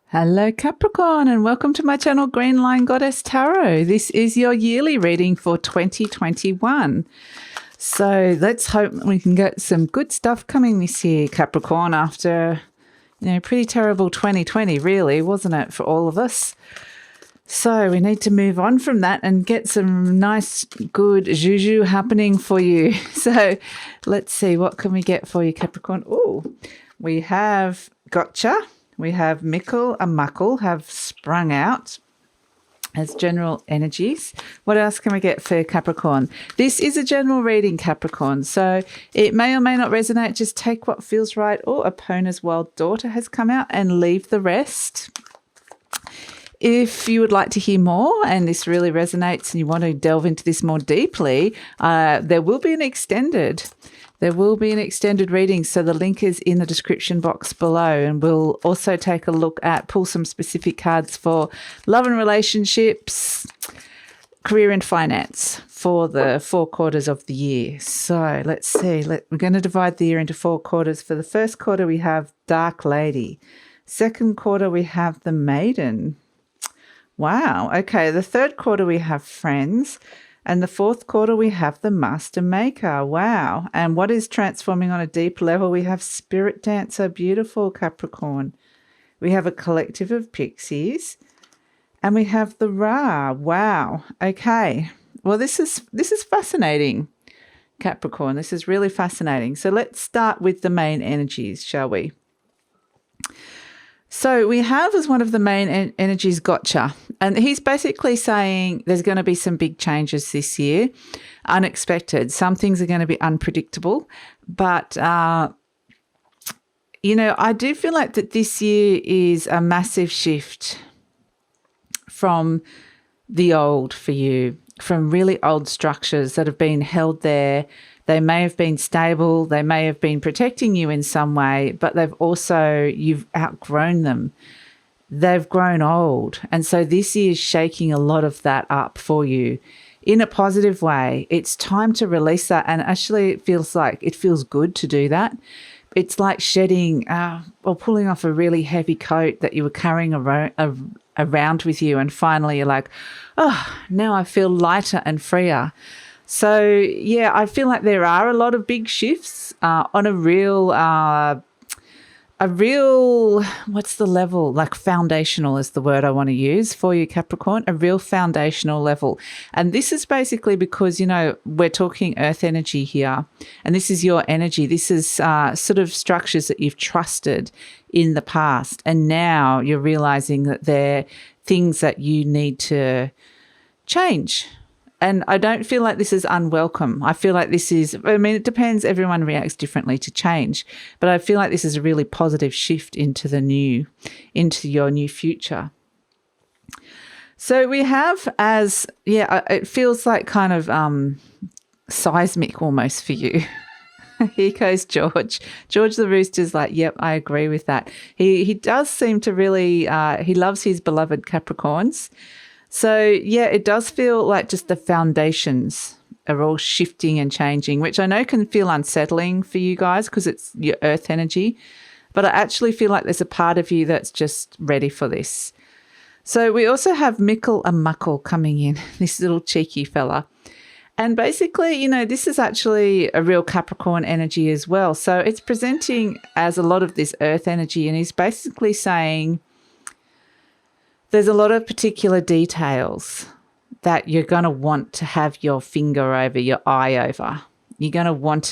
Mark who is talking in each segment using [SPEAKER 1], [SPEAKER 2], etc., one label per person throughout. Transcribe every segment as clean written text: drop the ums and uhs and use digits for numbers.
[SPEAKER 1] Hello Capricorn, and welcome to my channel GreenLion Goddess Tarot. This is your yearly reading for 2021. So let's hope we can get some good stuff coming this year, Capricorn, after, pretty terrible 2020 really, wasn't it, for all of us? So we need to move on from that and get some nice, good juju happening for you. So let's see, what can we get for you, Capricorn? Oh, we have Gotcha. We have Mickle and Muckle have sprung out as general energies. What else can we get for Capricorn? This is a general reading, Capricorn, so it may or may not resonate. Just take what feels right. Or Opona's Wild Daughter has come out, and leave the rest. If you would like to hear more and this really resonates and you want to delve into this more deeply, there will be an extended reading. So the link is in the description box below, and we'll also take a look at, pull some specific cards for love and relationships, career and finance for the 4 quarters of the year. So let's see. We're going to divide the year into 4 quarters. For the first quarter, we have Dark Lady. Second quarter, we have the Maiden. Wow. Okay. The third quarter, we have Friends. And the fourth quarter, we have the Master Maker. Wow. And what is transforming on a deep level? We have Spirit Dancer. Beautiful, Capricorn. We have a Collective of Pixies. And we have the Ra. Wow. Okay. Well, this is fascinating, Capricorn. This is really fascinating. So let's start with the main energies, shall we? So we have as one of the main energies Gotcha. And he's basically saying there's going to be some big changes this year, unexpected. Some things are going to be unpredictable. But, I do feel like that this year is a massive shift from the old for you, from really old structures that have been held there. They may have been stable, they may have been protecting you in some way, but you've outgrown them. They've grown old. And so this year is shaking a lot of that up for you in a positive way. It's time to release that. And actually it feels good to do that. It's like shedding or pulling off a really heavy coat that you were carrying around with you. And finally you're like, oh, now I feel lighter and freer. So, yeah, I feel like there are a lot of big shifts on a real, what's the level? Like foundational is the word I want to use for you, Capricorn, a real foundational level. And this is basically because, we're talking earth energy here, and this is your energy. This is sort of structures that you've trusted in the past. And now you're realizing that they're things that you need to change. And I don't feel like this is unwelcome. I feel like it depends. Everyone reacts differently to change. But I feel like this is a really positive shift into your new future. So we have it feels like kind of seismic almost for you. Here goes George. George the Rooster's like, yep, I agree with that. He does seem to really, he loves his beloved Capricorns. So, yeah, it does feel like just the foundations are all shifting and changing, which I know can feel unsettling for you guys because it's your earth energy. But I actually feel like there's a part of you that's just ready for this. So we also have Mickle and Muckle coming in, this little cheeky fella. And basically, this is actually a real Capricorn energy as well. So it's presenting as a lot of this earth energy, and he's basically saying there's a lot of particular details that you're going to want to have your finger over, your eye over. You're going to want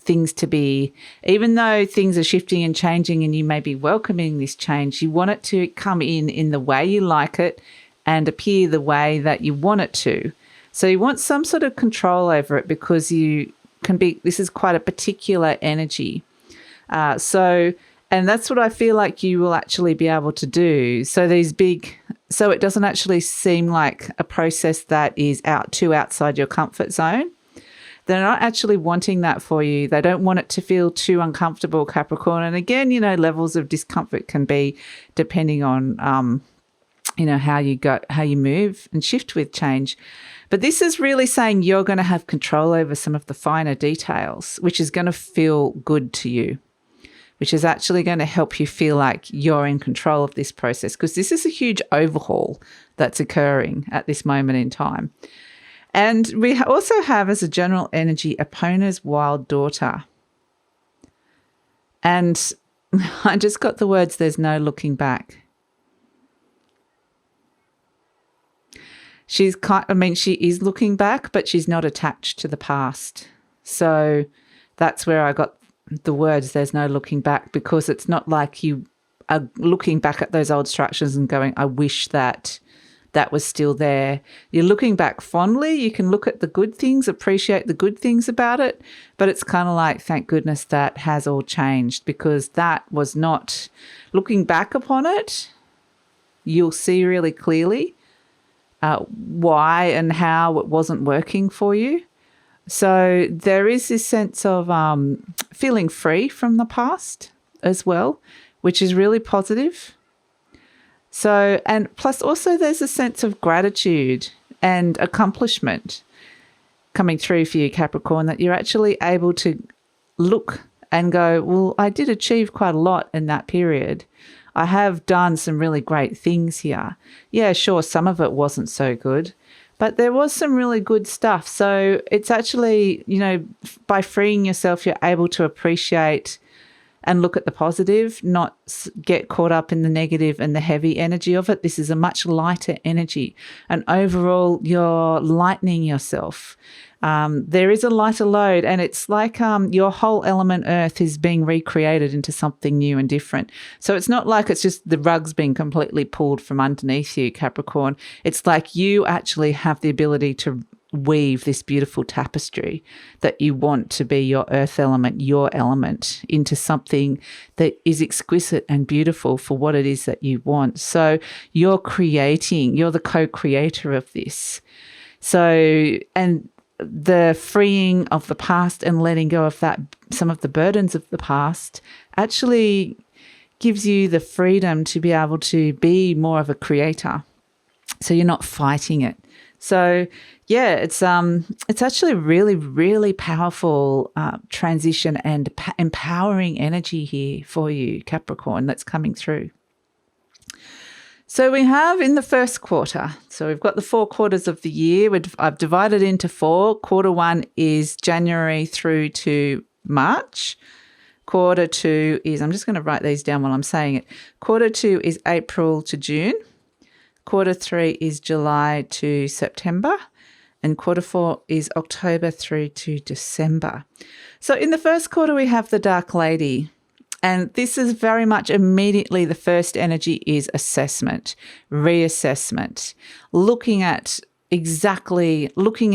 [SPEAKER 1] things to be, even though things are shifting and changing and you may be welcoming this change, you want it to come in the way you like it and appear the way that you want it to. So you want some sort of control over it because this is quite a particular energy. And that's what I feel like you will actually be able to do. So it doesn't actually seem like a process that is too outside your comfort zone. They're not actually wanting that for you. They don't want it to feel too uncomfortable, Capricorn. And again, levels of discomfort can be depending on, how you move and shift with change. But this is really saying you're going to have control over some of the finer details, which is going to feel good to you. which is actually going to help you feel like you're in control of this process, because this is a huge overhaul that's occurring at this moment in time. And we also have, as a general energy, Epona's wild daughter. And I just got the words, there's no looking back. She is looking back, but she's not attached to the past. So that's where I got the words, there's no looking back, because it's not like you are looking back at those old structures and going, I wish that was still there. You're looking back fondly. You can look at the good things, appreciate the good things about it, but it's kind of like, thank goodness that has all changed, because that was not, looking back upon it, you'll see really clearly why and how it wasn't working for you. So there is this sense of feeling free from the past as well, which is really positive. So, and plus also there's a sense of gratitude and accomplishment coming through for you, Capricorn, that you're actually able to look and go, well, I did achieve quite a lot in that period. I have done some really great things here. Yeah, sure, some of it wasn't so good, but there was some really good stuff. So it's actually, by freeing yourself, you're able to appreciate and look at the positive, not get caught up in the negative and the heavy energy of it. This is a much lighter energy. And overall, you're lightening yourself. There is a lighter load, and it's like your whole element Earth is being recreated into something new and different. So it's not like it's just the rug's being completely pulled from underneath you, Capricorn. It's like you actually have the ability to weave this beautiful tapestry that you want to be your earth element, your element, into something that is exquisite and beautiful for what it is that you want. So you're the co-creator of this. So, and the freeing of the past and letting go of that, some of the burdens of the past, actually gives you the freedom to be able to be more of a creator. So you're not fighting it. So yeah, it's actually really, really powerful transition and empowering energy here for you, Capricorn, that's coming through. So we have in the first quarter, so we've got the 4 quarters of the year. I've divided into 4. Quarter 1 is January through to March. Quarter 2 is, I'm just going to write these down while I'm saying it. Quarter 2 is April to June. Quarter 3 is July to September. And quarter 4 is October through to December. So in the first quarter, we have the Dark Lady. And this is very much immediately the first energy is assessment, reassessment, looking in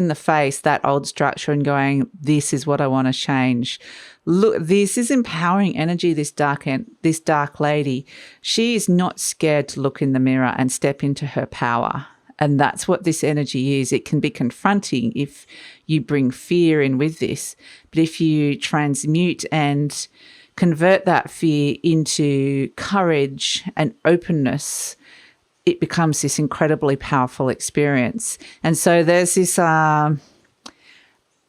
[SPEAKER 1] the face that old structure and going, this is what I want to change. Look, this is empowering energy, this dark lady. She is not scared to look in the mirror and step into her power. And that's what this energy is. It can be confronting if you bring fear in with this. But if you transmute and convert that fear into courage and openness, it becomes this incredibly powerful experience. And so there's this,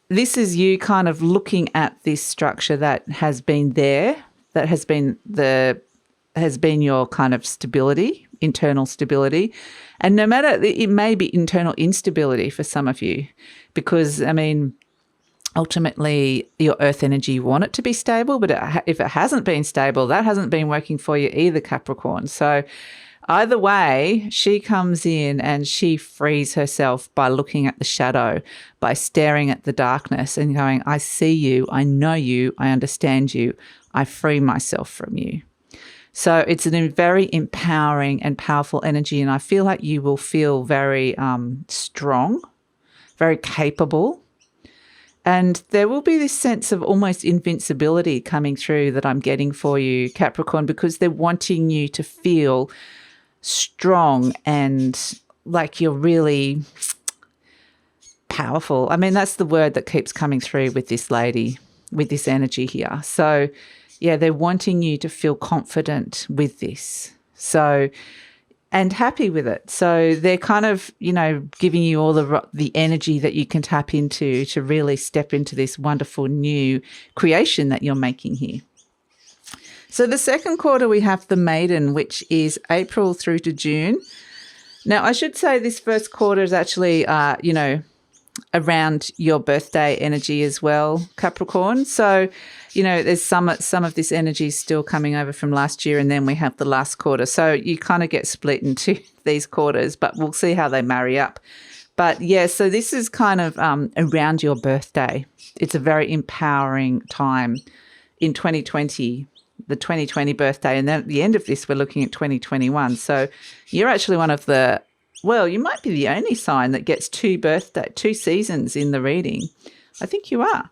[SPEAKER 1] this is you kind of looking at this structure that has been there, that has been your kind of stability, internal stability. And no matter, it may be internal instability for some of you, because, ultimately your earth energy, you want it to be stable, but if it hasn't been stable, that hasn't been working for you either, Capricorn. So either way, she comes in and she frees herself by looking at the shadow, by staring at the darkness and going, I see you, I know you, I understand you, I free myself from you. So it's a very empowering and powerful energy, and I feel like you will feel very strong, very capable. And there will be this sense of almost invincibility coming through that I'm getting for you, Capricorn, because they're wanting you to feel strong and like you're really powerful. That's the word that keeps coming through with this lady, with this energy here. So yeah, they're wanting you to feel confident with this. So, and happy with it. So they're kind of, giving you all the energy that you can tap into to really step into this wonderful new creation that you're making here. So the second quarter, we have the maiden, which is April through to June. Now, I should say this first quarter is actually, around your birthday energy as well, Capricorn. So, there's some of this energy still coming over from last year, and then we have the last quarter. So you kind of get split into these quarters, but we'll see how they marry up. But yeah, so this is kind of around your birthday. It's a very empowering time in 2020, the 2020 birthday. And then at the end of this, we're looking at 2021. So you're actually one of the, well, you might be the only sign that gets two seasons in the reading. I think you are.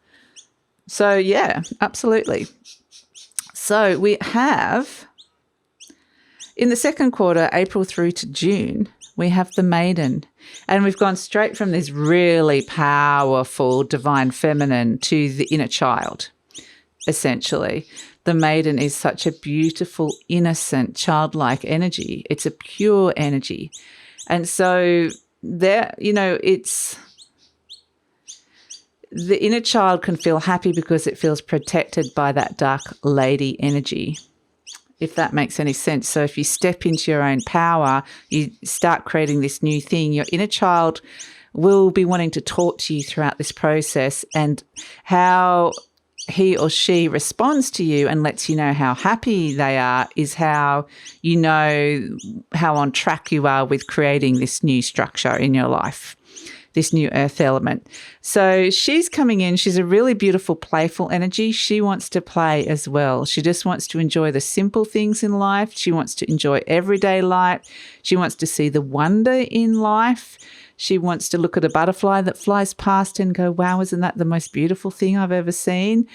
[SPEAKER 1] So yeah, absolutely. So we have, in the second quarter, April through to June, we have the maiden. And we've gone straight from this really powerful divine feminine to the inner child, essentially. The maiden is such a beautiful, innocent, childlike energy. It's a pure energy. And so there, it's the inner child can feel happy because it feels protected by that dark lady energy, if that makes any sense. So if you step into your own power, you start creating this new thing, your inner child will be wanting to talk to you throughout this process, and how he or she responds to you and lets you know how happy they are is how you know how on track you are with creating this new structure in your life, this new earth element. So she's coming in. She's a really beautiful, playful energy. She wants to play as well. She just wants to enjoy the simple things in life. She wants to enjoy everyday life. She wants to see the wonder in life. She wants to look at a butterfly that flies past and go, wow, isn't that the most beautiful thing I've ever seen?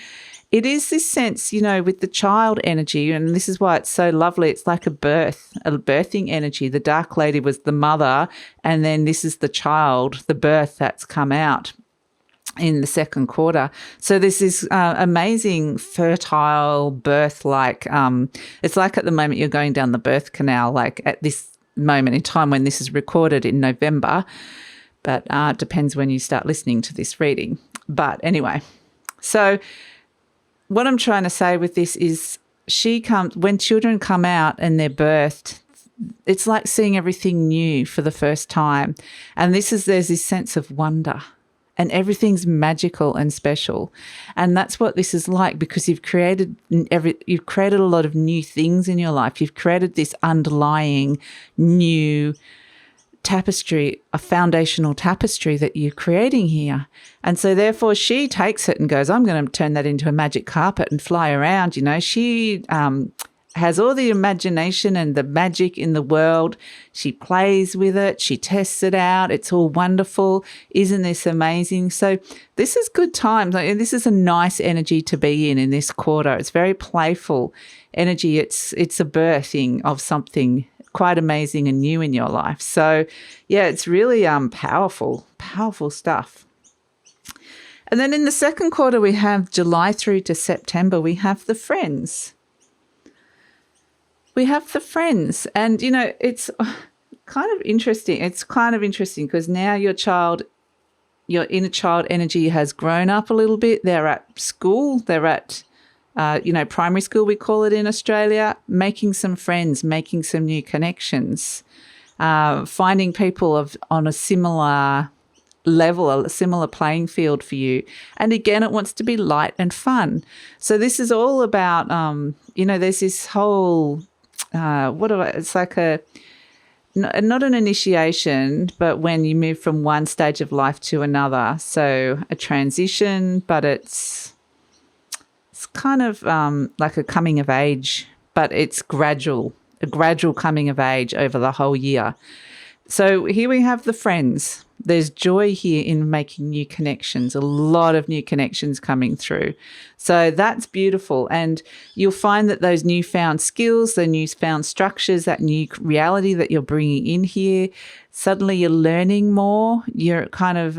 [SPEAKER 1] It is this sense, with the child energy, and this is why it's so lovely. It's like a birthing energy. The dark lady was the mother, and then this is the child, the birth that's come out in the second quarter. So this is amazing, fertile birth, it's like at the moment you're going down the birth canal, like at this moment in time when this is recorded in November, but it depends when you start listening to this reading. But anyway, so what I'm trying to say with this is when children come out and they're birthed, it's like seeing everything new for the first time. And there's this sense of wonder, and everything's magical and special. And that's what this is like, because you've created a lot of new things in your life. You've created this underlying new tapestry, a foundational tapestry that you're creating here. And so therefore she takes it and goes, I'm going to turn that into a magic carpet and fly around. She has all the imagination and the magic in the world. She plays with it. She tests it out. It's all wonderful. Isn't this amazing? So this is good times. This is a nice energy to be in this quarter. It's very playful energy. It's a birthing of something quite amazing and new in your life. So yeah, it's really powerful stuff. And then in the second quarter, we have July through to September, we have the Friends. We have the Friends, and it's kind of interesting. It's kind of interesting because now your inner child energy has grown up a little bit. They're at school. They're at primary school, we call it in Australia, making some friends, making some new connections, finding people on a similar level, a similar playing field for you. And again, it wants to be light and fun. So this is all about, there's this whole, it's like not an initiation, but when you move from one stage of life to another. So a transition, but it's kind of like a coming of age, but it's a gradual coming of age over the whole year. So here we have the Friends. There's joy here in making new connections, a lot of new connections coming through. So that's beautiful. And you'll find that those newfound skills, the newfound structures, that new reality that you're bringing in here, suddenly you're learning more. You're kind of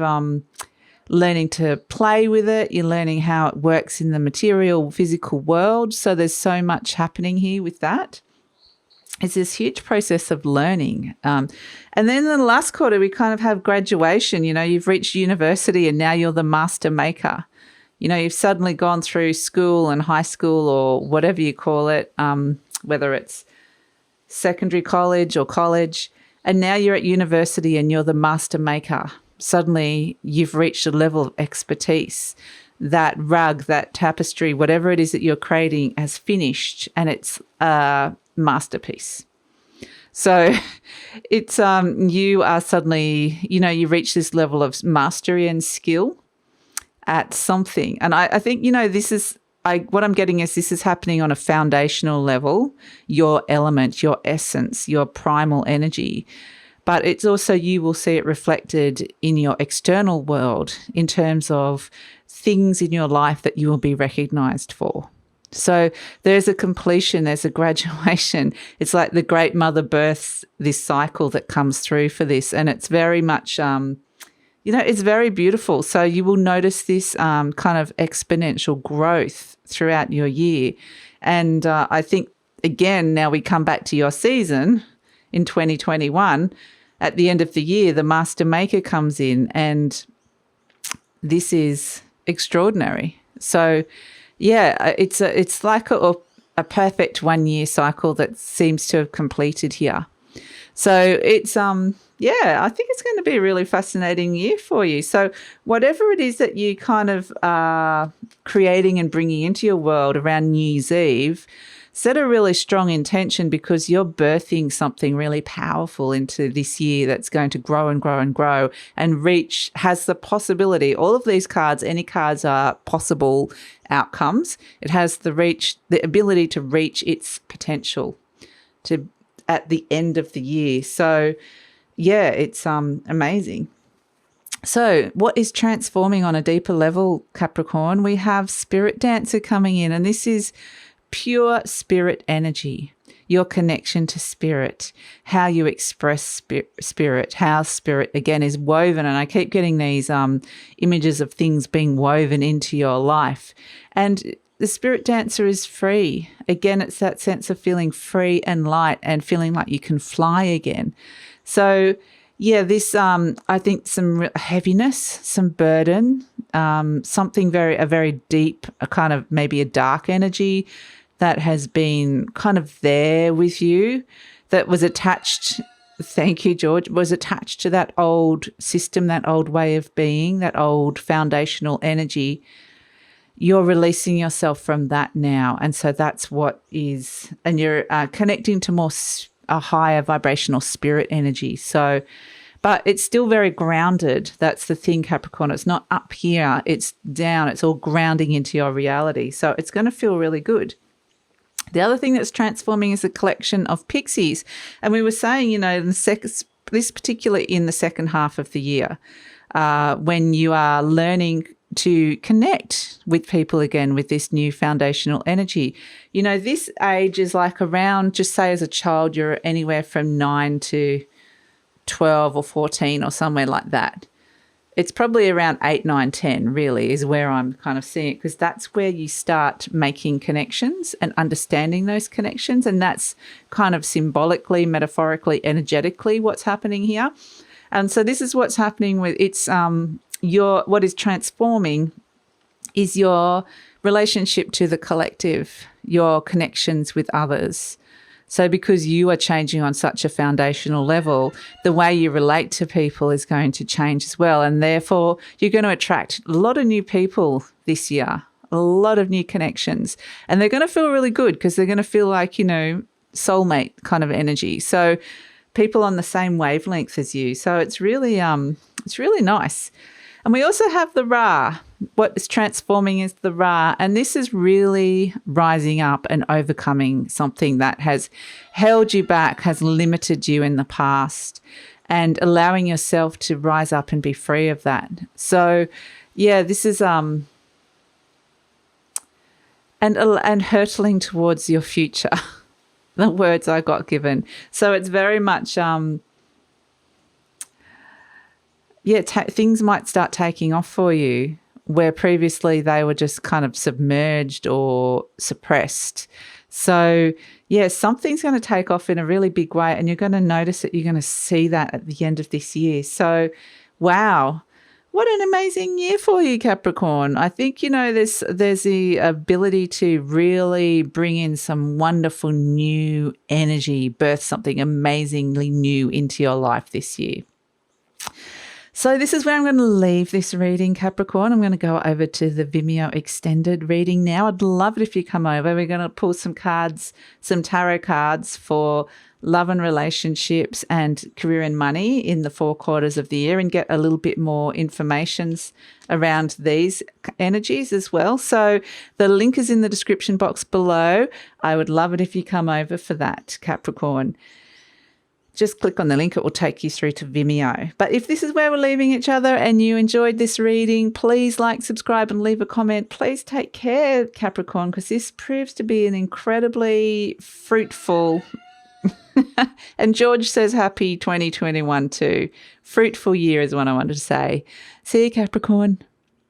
[SPEAKER 1] learning to play with it. You're learning how it works in the material, physical world. So there's so much happening here with that. It's this huge process of learning. And then in the last quarter, we kind of have graduation. You've reached university and now you're the master maker. You know, you've suddenly gone through school and high school or whatever you call it, whether it's secondary college or college, and now you're at university and you're the master maker. Suddenly you've reached a level of expertise. That rug, that tapestry, whatever it is that you're creating has finished, and it's a masterpiece. So it's you are suddenly, you know, you reach this level of mastery and skill at something. And I think, you know, what I'm getting is this is happening on a foundational level, your element, your essence, your primal energy. But it's also, you will see it reflected in your external world in terms of things in your life that you will be recognized for. So there's a completion, there's a graduation. It's like the Great Mother births this cycle that comes through for this. And it's very much, you know, it's very beautiful. So you will notice this kind of exponential growth throughout your year. And I think, again, now we come back to your season in 2021. At the end of the year, the Master Maker comes in, and this is extraordinary. So, yeah, it's like a perfect 1 year cycle that seems to have completed here. So it's I think it's going to be a really fascinating year for you. So whatever it is that you kind of are creating and bringing into your world around New Year's Eve, set a really strong intention, because you're birthing something really powerful into this year that's going to grow and grow and grow and has the possibility. All of these cards, any cards, are possible outcomes. It has the ability to reach its potential at the end of the year. So yeah, it's amazing. So what is transforming on a deeper level, Capricorn? We have Spirit Dancer coming in, and this is pure spirit energy, your connection to spirit, how you express spirit, how spirit, again, is woven. And I keep getting these images of things being woven into your life. And the Spirit Dancer is free. Again, it's that sense of feeling free and light and feeling like you can fly again. So yeah, this, I think some heaviness, some burden, something a very deep, a kind of maybe a dark energy that has been kind of there with you, that was attached, thank you, George, was attached to that old system, that old way of being, that old foundational energy. You're releasing yourself from that now. And so that's what is, and you're connecting to a higher vibrational spirit energy. So, but it's still very grounded. That's the thing, Capricorn. It's not up here, it's down. It's all grounding into your reality. So it's going to feel really good. The other thing that's transforming is a collection of pixies. And we were saying, you know, in this particular in the second half of the year, when you are learning to connect with people again with this new foundational energy. You know, this age is like around, just say as a child, you're anywhere from 9 to 12 or 14 or somewhere like that. It's probably around 8, 9, 10 really is where I'm kind of seeing it, because that's where you start making connections and understanding those connections. And that's kind of symbolically, metaphorically, energetically what's happening here. And so this is what's happening with it's what is transforming is your relationship to the collective, your connections with others. So because you are changing on such a foundational level, the way you relate to people is going to change as well. And therefore, you're going to attract a lot of new people this year, a lot of new connections. And they're going to feel really good, because they're going to feel like, you know, soulmate kind of energy. So people on the same wavelength as you. So it's really nice. And we also have the Ra. What is transforming is the Ra. And this is really rising up and overcoming something that has held you back, has limited you in the past, and allowing yourself to rise up and be free of that. So, yeah, this is and hurtling towards your future, the words I got given. So it's very much things might start taking off for you where previously they were just kind of submerged or suppressed. So, yeah, something's going to take off in a really big way, and you're going to notice it. You're going to see that at the end of this year. So, wow, What an amazing year for you, Capricorn. I think, there's the ability to really bring in some wonderful new energy, birth something amazingly new into your life this year. So this is where I'm going to leave this reading, Capricorn. I'm going to go over to the Vimeo extended reading now. I'd love it if you come over. We're going to pull some cards, some tarot cards for love and relationships and career and money in the 4 quarters of the year, and get a little bit more information around these energies as well. So the link is in the description box below. I would love it if you come over for that, Capricorn. Just click on the link. It will take you through to Vimeo. But if this is where we're leaving each other and you enjoyed this reading, please like, subscribe and leave a comment. Please take care, Capricorn, because this proves to be an incredibly fruitful and George says happy 2021 too. Fruitful year is what I wanted to say. See you, Capricorn.